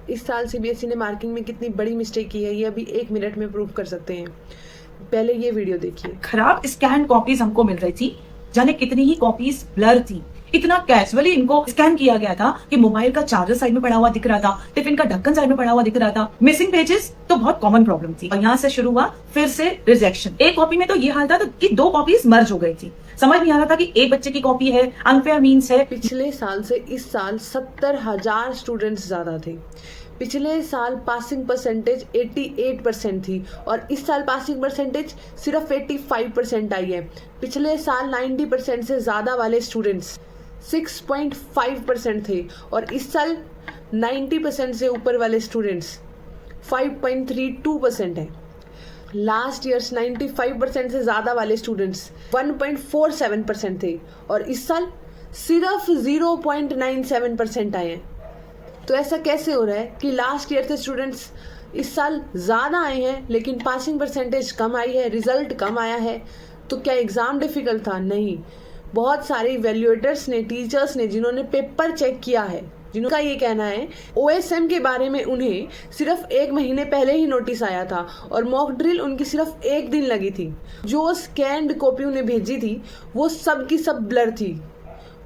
इस साल सीबीएसई ने मार्किंग में कितनी बड़ी मिस्टेक की है ये अभी 1 मिनट में प्रूव कर सकते हैं। पहले ये वीडियो देखिए। खराब स्कैन कॉपीज हमको मिल रही थी, जाने कितनी ही कॉपीज ब्लर थी। इतना कैजुअली इनको स्कैन किया गया था कि मोबाइल का चार्जर साइड में पड़ा हुआ दिख रहा था, टिफिन का ढक्कन साइड में पड़ा हुआ दिख रहा था। मिसिंग पेजेस तो बहुत कॉमन प्रॉब्लम थी और यहाँ से शुरू हुआ फिर से रिजेक्शन। एक कॉपी में तो ये हाल था कि 2 कॉपीज मर्ज हो गई थी। समझ नहीं आ रहा था कि एक बच्चे की कॉपी है, अनफेयर मीन्स है। पिछले साल से इस साल 70,000 स्टूडेंट्स ज्यादा थे। पिछले साल पासिंग परसेंटेज 88% थी और इस साल पासिंग परसेंटेज सिर्फ 85% आई है। पिछले साल 90% से ज़्यादा वाले स्टूडेंट्स 6.5% थे और इस साल 90% से ऊपर वाले स्टूडेंट्स 5.32% है। लास्ट ईयर्स 95% से ज़्यादा वाले स्टूडेंट्स 1.47% थे और इस साल सिर्फ 0.97% आए हैं। तो ऐसा कैसे हो रहा है कि लास्ट ईयर से स्टूडेंट्स इस साल ज़्यादा आए हैं लेकिन पासिंग परसेंटेज कम आई है, रिजल्ट कम आया है? तो क्या एग्ज़ाम डिफ़िकल्ट था? नहीं। बहुत सारे इवैल्यूएटर्स ने, टीचर्स ने, जिन्होंने पेपर चेक किया है, जिनका ये कहना है ओएसएम के बारे में उन्हें सिर्फ 1 महीने पहले ही नोटिस आया था और मॉक ड्रिल उनकी सिर्फ 1 दिन लगी थी। जो स्कैन्ड कॉपी उन्हें भेजी थी वो सब की सब ब्लर थी।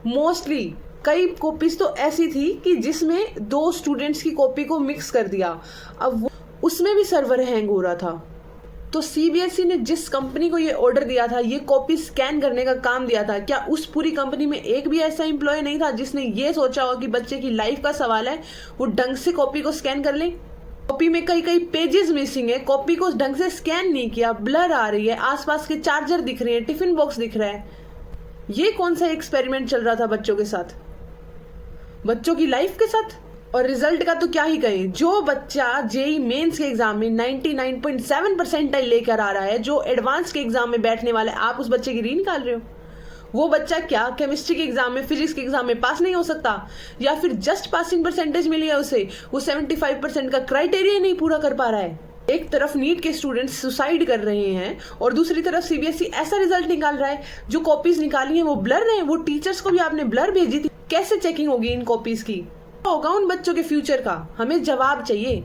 मोस्टली कई कॉपीज तो ऐसी थी कि जिसमें 2 स्टूडेंट्स की कॉपी को मिक्स कर दिया। अब उसमें भी सर्वर हैंग हो रहा था। तो सीबीएसई ने जिस कंपनी को ये ऑर्डर दिया था, ये कॉपी स्कैन करने का काम दिया था, क्या उस पूरी कंपनी में एक भी ऐसा एम्प्लॉय नहीं था जिसने ये सोचा हो कि बच्चे की लाइफ का सवाल है, वो ढंग से कॉपी को स्कैन कर ले? कॉपी में कई पेजेस मिसिंग है, कॉपी को ढंग से स्कैन नहीं किया, ब्लर आ रही है, आसपास के चार्जर दिख रहे हैं, टिफिन बॉक्स दिख रहा है। ये कौन सा एक्सपेरिमेंट चल रहा था बच्चों के साथ, बच्चों की लाइफ के साथ? और रिजल्ट का तो क्या ही कहें। जो बच्चा जेई मेंस के एग्जाम में 99.7 परसेंटाइल लेकर आ रहा है, जो एडवांस के एग्जाम में बैठने वाला है, आप उस बच्चे की री निकाल रहे हो। वो बच्चा क्या केमिस्ट्री के एग्जाम में, फिजिक्स के एग्जाम में पास नहीं हो सकता? या फिर जस्ट पासिंग परसेंटेज मिली है उसे, वो 75% का क्राइटेरिया नहीं पूरा कर पा रहा है? एक तरफ नीट के स्टूडेंट्स सुसाइड कर रहे हैं और दूसरी तरफ सीबीएसई ऐसा रिजल्ट निकाल रहा है, जो कॉपीज निकाली हैं वो ब्लर हैं। वो टीचर्स को भी आपने ब्लर भेजी थी, कैसे चेकिंग होगी इन कॉपीज की? होगा उन बच्चों के फ्यूचर का? हमें जवाब चाहिए।